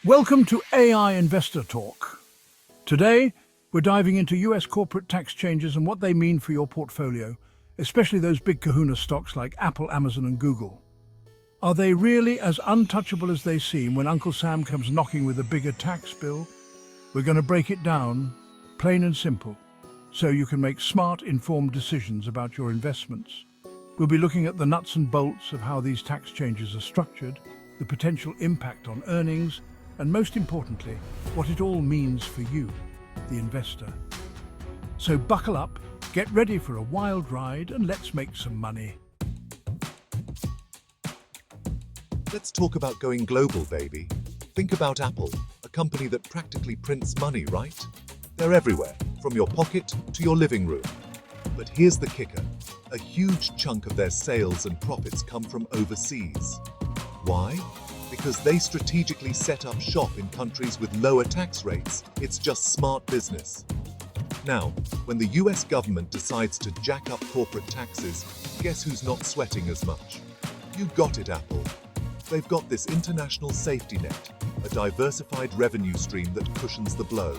Welcome to AI Investor Talk. Today, we're diving into US corporate tax changes and what they mean for your portfolio, especially those big kahuna stocks like Apple, Amazon, and Google. Are they really as untouchable as they seem when Uncle Sam comes knocking with a bigger tax bill? We're going to break it down, plain and simple, so you can make smart, informed decisions about your investments. We'll be looking at the nuts and bolts of how these tax changes are structured, the potential impact on earnings, and most importantly, what it all means for you, the investor. So buckle up, get ready for a wild ride, and let's make some money. Let's talk about going global, baby. Think about Apple, a company that practically prints money, right? They're everywhere, from your pocket to your living room. But here's the kicker. A huge chunk of their sales and profits come from overseas. Why? Because they strategically set up shop in countries with lower tax rates. It's just smart business. Now, when the US government decides to jack up corporate taxes, guess who's not sweating as much? You got it, Apple. They've got this international safety net, a diversified revenue stream that cushions the blow.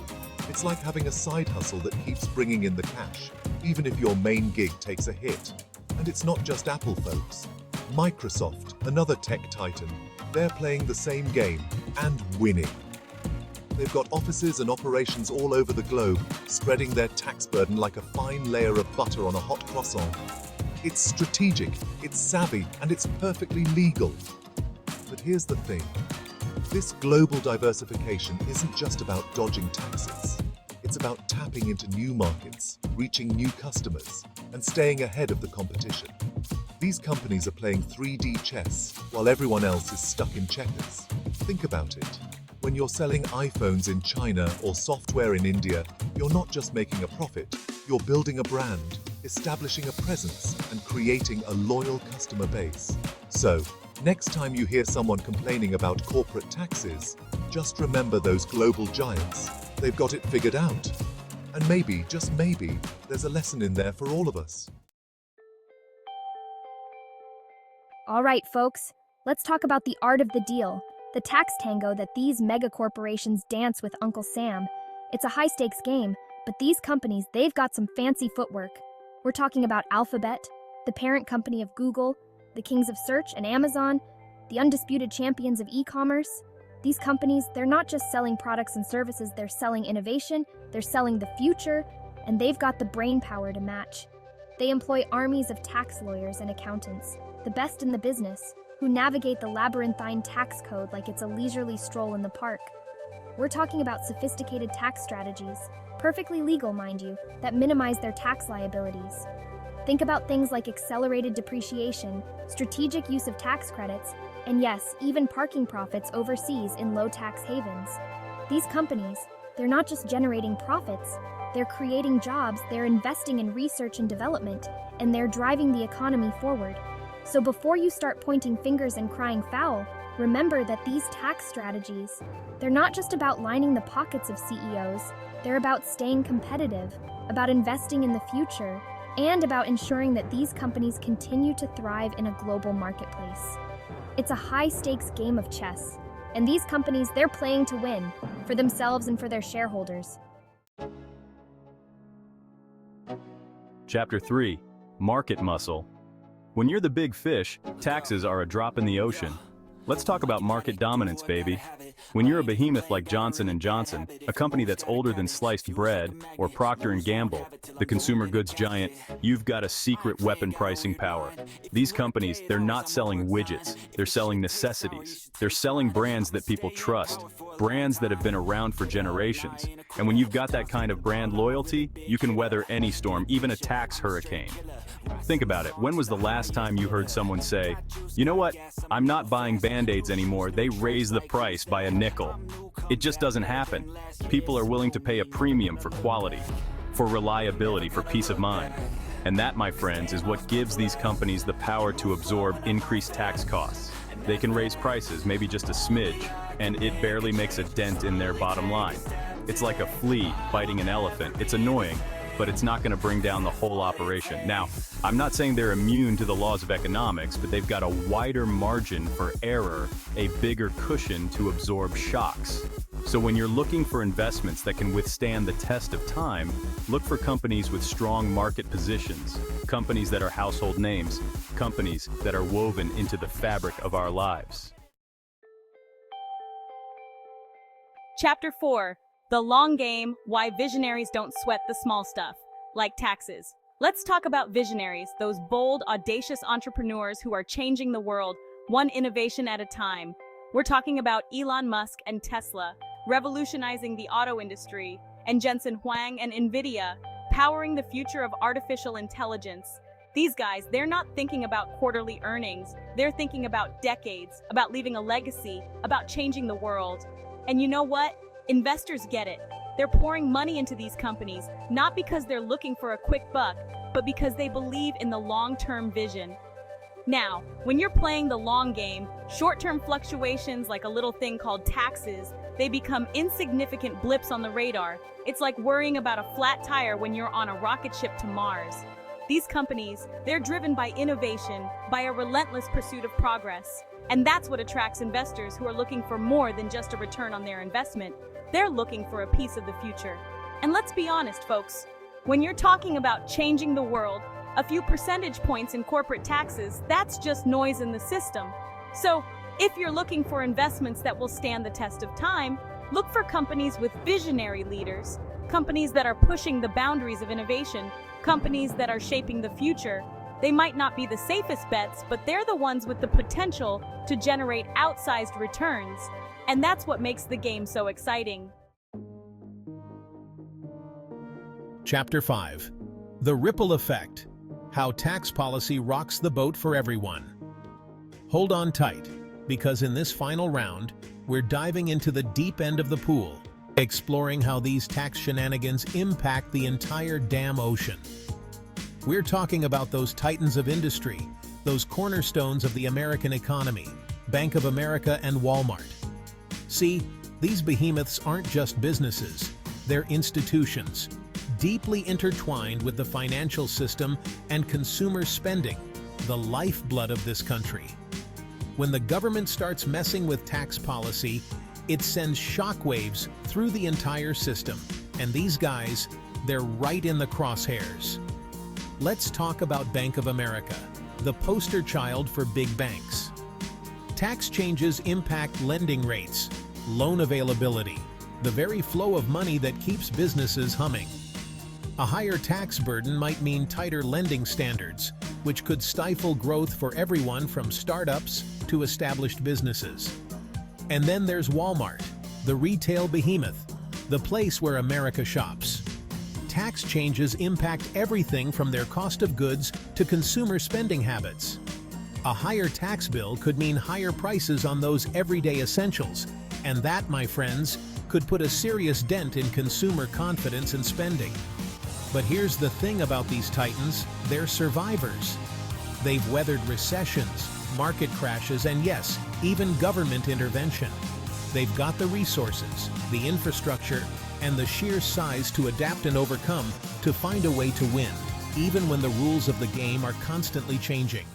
It's like having a side hustle that keeps bringing in the cash, even if your main gig takes a hit. And it's not just Apple, folks. Microsoft, another tech titan, they're playing the same game and winning. They've got offices and operations all over the globe, spreading their tax burden like a fine layer of butter on a hot croissant. It's strategic, it's savvy, and it's perfectly legal. But here's the thing. This global diversification isn't just about dodging taxes. It's about tapping into new markets, reaching new customers, and staying ahead of the competition. These companies are playing 3D chess while everyone else is stuck in checkers. Think about it. When you're selling iPhones in China or software in India, you're not just making a profit, you're building a brand, establishing a presence, and creating a loyal customer base. So, next time you hear someone complaining about corporate taxes, just remember those global giants. They've got it figured out. And maybe, just maybe, there's a lesson in there for all of us. All right, folks, let's talk about the art of the deal, the tax tango that these mega corporations dance with Uncle Sam. It's a high-stakes game, but these companies, they've got some fancy footwork. We're talking about Alphabet, the parent company of Google, the kings of search and Amazon, the undisputed champions of e-commerce. These companies, they're not just selling products and services, they're selling innovation, they're selling the future, and they've got the brain power to match. They employ armies of tax lawyers and accountants, the best in the business, who navigate the labyrinthine tax code like it's a leisurely stroll in the park. We're talking about sophisticated tax strategies, perfectly legal, mind you, that minimize their tax liabilities. Think about things like accelerated depreciation, strategic use of tax credits, and yes, even parking profits overseas in low-tax havens. These companies, they're not just generating profits, they're creating jobs, they're investing in research and development, and they're driving the economy forward. So before you start pointing fingers and crying foul, remember that these tax strategies, they're not just about lining the pockets of CEOs, they're about staying competitive, about investing in the future, and about ensuring that these companies continue to thrive in a global marketplace. It's a high-stakes game of chess, and these companies, they're playing to win, for themselves and for their shareholders. Chapter 3. Market Muscle. When you're the big fish, taxes are a drop in the ocean. Let's talk about market dominance, baby. When you're a behemoth like Johnson & Johnson, a company that's older than sliced bread, or Procter & Gamble, the consumer goods giant, you've got a secret weapon pricing power. These companies, they're not selling widgets, they're selling necessities. They're selling brands that people trust, brands that have been around for generations. And when you've got that kind of brand loyalty, you can weather any storm, even a tax hurricane. Think about it. When was the last time you heard someone say, "You know what? I'm not buying Band-Aids anymore. They raise the price by a nickel." It just doesn't happen. People are willing to pay a premium for quality, for reliability, for peace of mind. And that, my friends, is what gives these companies the power to absorb increased tax costs. They can raise prices, maybe just a smidge, and it barely makes a dent in their bottom line. It's like a flea biting an elephant. It's annoying, but it's not going to bring down the whole operation. Now, I'm not saying they're immune to the laws of economics, but they've got a wider margin for error, a bigger cushion to absorb shocks. So when you're looking for investments that can withstand the test of time, look for companies with strong market positions, companies that are household names, companies that are woven into the fabric of our lives. Chapter 4. The Long Game, Why Visionaries Don't Sweat the Small Stuff, like taxes. Let's talk about visionaries, those bold, audacious entrepreneurs who are changing the world, one innovation at a time. We're talking about Elon Musk and Tesla, revolutionizing the auto industry, and Jensen Huang and NVIDIA, powering the future of artificial intelligence. These guys, they're not thinking about quarterly earnings. They're thinking about decades, about leaving a legacy, about changing the world. And you know what? Investors get it. They're pouring money into these companies, not because they're looking for a quick buck, but because they believe in the long-term vision. Now, when you're playing the long game, short-term fluctuations like a little thing called taxes, they become insignificant blips on the radar. It's like worrying about a flat tire when you're on a rocket ship to Mars. These companies, they're driven by innovation, by a relentless pursuit of progress. And that's what attracts investors who are looking for more than just a return on their investment. They're looking for a piece of the future. And let's be honest, folks, when you're talking about changing the world, a few percentage points in corporate taxes, that's just noise in the system. So, if you're looking for investments that will stand the test of time, look for companies with visionary leaders, companies that are pushing the boundaries of innovation, companies that are shaping the future. They might not be the safest bets, but they're the ones with the potential to generate outsized returns. And that's what makes the game so exciting. Chapter 5. The Ripple Effect. How Tax Policy Rocks the Boat for Everyone. Hold on tight, because in this final round, we're diving into the deep end of the pool, exploring how these tax shenanigans impact the entire damn ocean. We're talking about those titans of industry, those cornerstones of the American economy, Bank of America and Walmart. See, these behemoths aren't just businesses, they're institutions, deeply intertwined with the financial system and consumer spending, the lifeblood of this country. When the government starts messing with tax policy, it sends shockwaves through the entire system, and these guys, they're right in the crosshairs. Let's talk about Bank of America, the poster child for big banks. Tax changes impact lending rates, loan availability, the very flow of money that keeps businesses humming. A higher tax burden might mean tighter lending standards, which could stifle growth for everyone from startups to established businesses. And then there's Walmart, the retail behemoth, the place where America shops. Tax changes impact everything from their cost of goods to consumer spending habits. A higher tax bill could mean higher prices on those everyday essentials, and that, my friends, could put a serious dent in consumer confidence and spending. But here's the thing about these titans, they're survivors. They've weathered recessions, market crashes, and yes, even government intervention. They've got the resources, the infrastructure, and the sheer size to adapt and overcome to find a way to win, even when the rules of the game are constantly changing.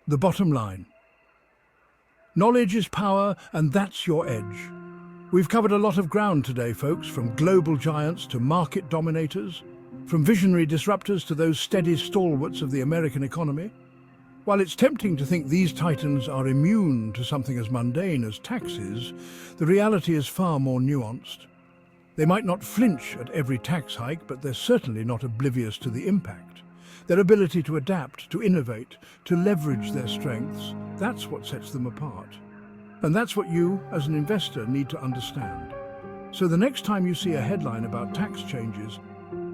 The bottom line. Knowledge is power, and that's your edge. We've covered a lot of ground today, folks, from global giants to market dominators, from visionary disruptors to those steady stalwarts of the American economy. While it's tempting to think these titans are immune to something as mundane as taxes, the reality is far more nuanced. They might not flinch at every tax hike, but they're certainly not oblivious to the impact. Their ability to adapt, to innovate, to leverage their strengths, that's what sets them apart. And that's what you, as an investor, need to understand. So the next time you see a headline about tax changes,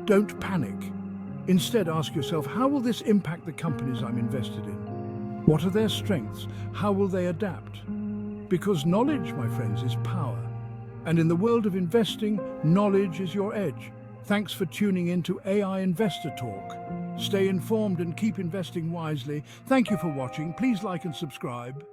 don't panic. Instead, ask yourself, how will this impact the companies I'm invested in? What are their strengths? How will they adapt? Because knowledge, my friends, is power. And in the world of investing, knowledge is your edge. Thanks for tuning in to AI Investor Talk. Stay informed and keep investing wisely. Thank you for watching. Please like and subscribe.